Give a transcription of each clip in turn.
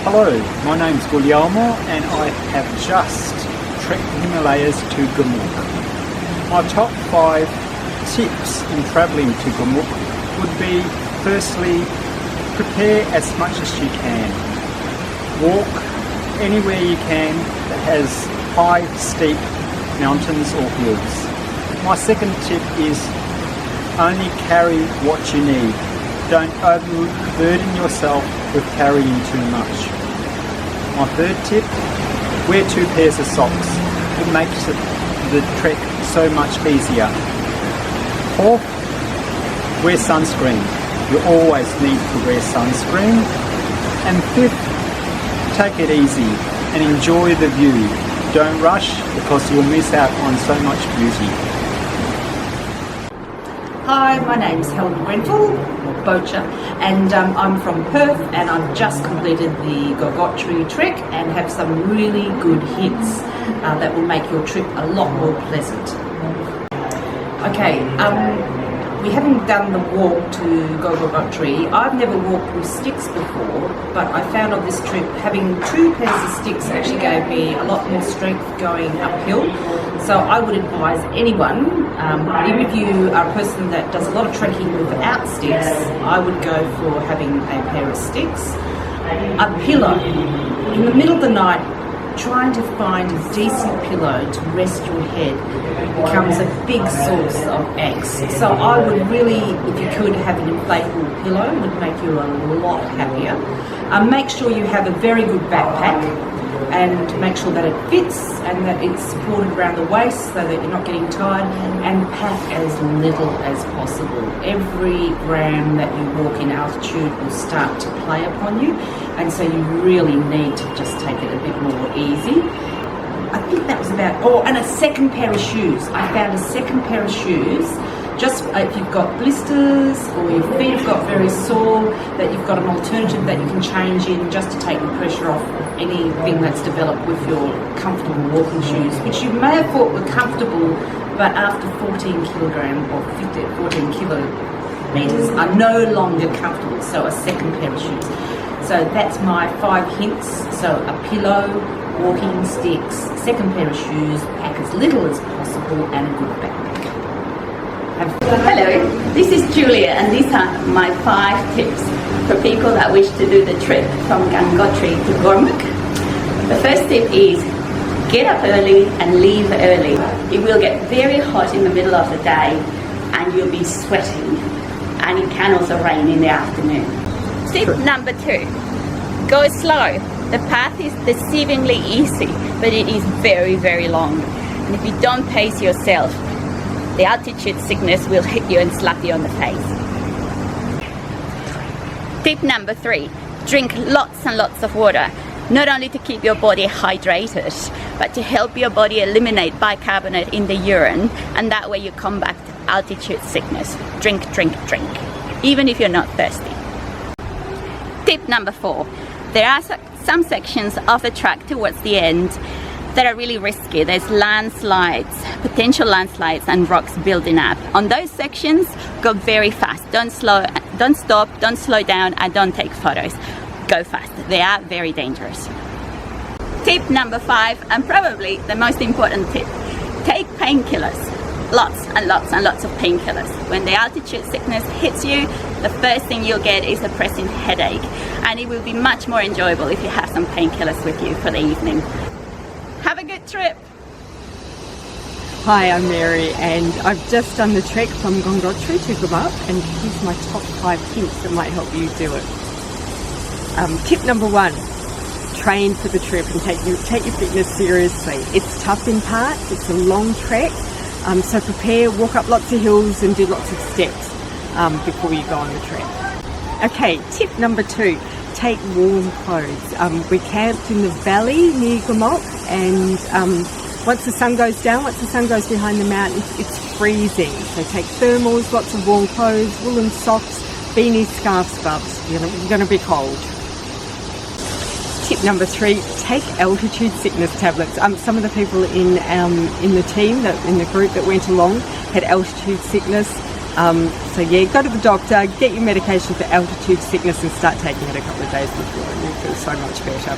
Hello, my name's Guglielmo and I have just trekked the Himalayas to Gomukh. My top 5 tips in travelling to Gomukh would be, firstly, prepare as much as you can. Walk anywhere you can that has high, steep mountains or hills. My second tip is only carry what you need. Don't overburden yourself with carrying too much. My third tip, wear 2 pairs of socks. It makes the trek so much easier. Fourth, wear sunscreen. You always need to wear sunscreen. And fifth, take it easy and enjoy the view. Don't rush because you'll miss out on so much beauty. Hi, my name's Helen Grenfell, or Bocher, and I'm from Perth, and I've just completed the Gomukh trek and have some really good hints that will make your trip a lot more pleasant. Okay, we haven't done the walk to Gomukh. I've never walked with sticks before, but I found on this trip having 2 pairs of sticks actually gave me a lot more strength going uphill. So I would advise anyone, even if you are a person that does a lot of trekking without sticks, I would go for having a pair of sticks. A pillow. In the middle of the night, trying to find a decent pillow to rest your head becomes a big source of angst. So I would really, if you could, have an inflatable pillow. It would make you a lot happier. Make sure you have a very good backpack and make sure that it fits and that it's supported around the waist so that you're not getting tired, and pack as little as possible. Every gram that you walk in altitude will start to play upon you, and so you really need to just take it a bit more easy. I think that was about, and a second pair of shoes. I found a second pair of shoes, just if you've got blisters or your feet have got very sore, that you've got an alternative that you can change in just to take the pressure off of anything that's developed with your comfortable walking shoes, which you may have thought were comfortable, but after 14 kilogram or 14 kilometers are no longer comfortable. So a second pair of shoes. So that's my 5 hints. So a pillow, walking sticks, second pair of shoes, pack as little as possible, and a good backpack. Hello, this is Julia, and these are my 5 tips for people that wish to do the trip from Gomukh to Gomukh. The first tip is get up early and leave early. It will get very hot in the middle of the day and you'll be sweating, and it can also rain in the afternoon. Tip number 2, go slow. The path is deceivingly easy, but it is very, very long. And if you don't pace yourself, the altitude sickness will hit you and slap you on the face. Tip number 3, drink lots and lots of water. Not only to keep your body hydrated, but to help your body eliminate bicarbonate in the urine, and that way you combat altitude sickness. Drink, drink, drink, even if you're not thirsty. Tip number 4, there are some sections of the track towards the end that are really risky. There's landslides, potential landslides, and rocks building up. On those sections, go very fast. Don't stop, don't slow down, and don't take photos. Go fast. They are very dangerous. Tip number 5, and probably the most important tip, take painkillers. Lots and lots and lots of painkillers. When the altitude sickness hits you, the first thing you'll get is a pressing headache, and it will be much more enjoyable if you have some painkillers with you for the evening. Have a good trip! Hi, I'm Mary, and I've just done the trek from Gomukh to Gomukh, and here's my top 5 hints that might help you do it. Tip number 1, train for the trip and take your fitness seriously. It's tough in parts, it's a long trek, so prepare, walk up lots of hills and do lots of steps before you go on the trek. Okay, tip number 2, take warm clothes. We camped in the valley near Gomukh, and once the sun goes down, once the sun goes behind the mountains, it's freezing. So take thermals, lots of warm clothes, woolen socks, beanies, scarves, scarves. You're going to be cold. Tip number 3, take altitude sickness tablets. Some of the people in the team, in the group that went along, had altitude sickness. So yeah, go to the doctor, get your medication for altitude sickness and start taking it a couple of days before and you'll feel so much better.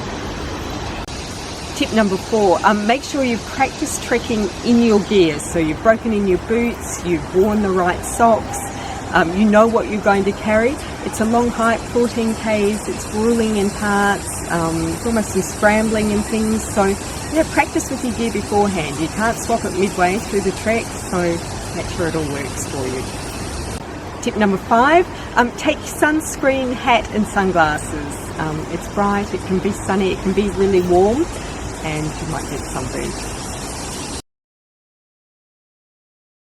Tip number 4, make sure you've practiced trekking in your gear. So you've broken in your boots, you've worn the right socks, you know what you're going to carry. It's a long hike, 14 k's, it's grueling in parts, it's almost some scrambling and things. So yeah, practice with your gear beforehand. You can't swap it midway through the trek, so make sure it all works for you. Tip number 5, take sunscreen, hat and sunglasses. It's bright, it can be sunny, it can be really warm, and you might get sunburned.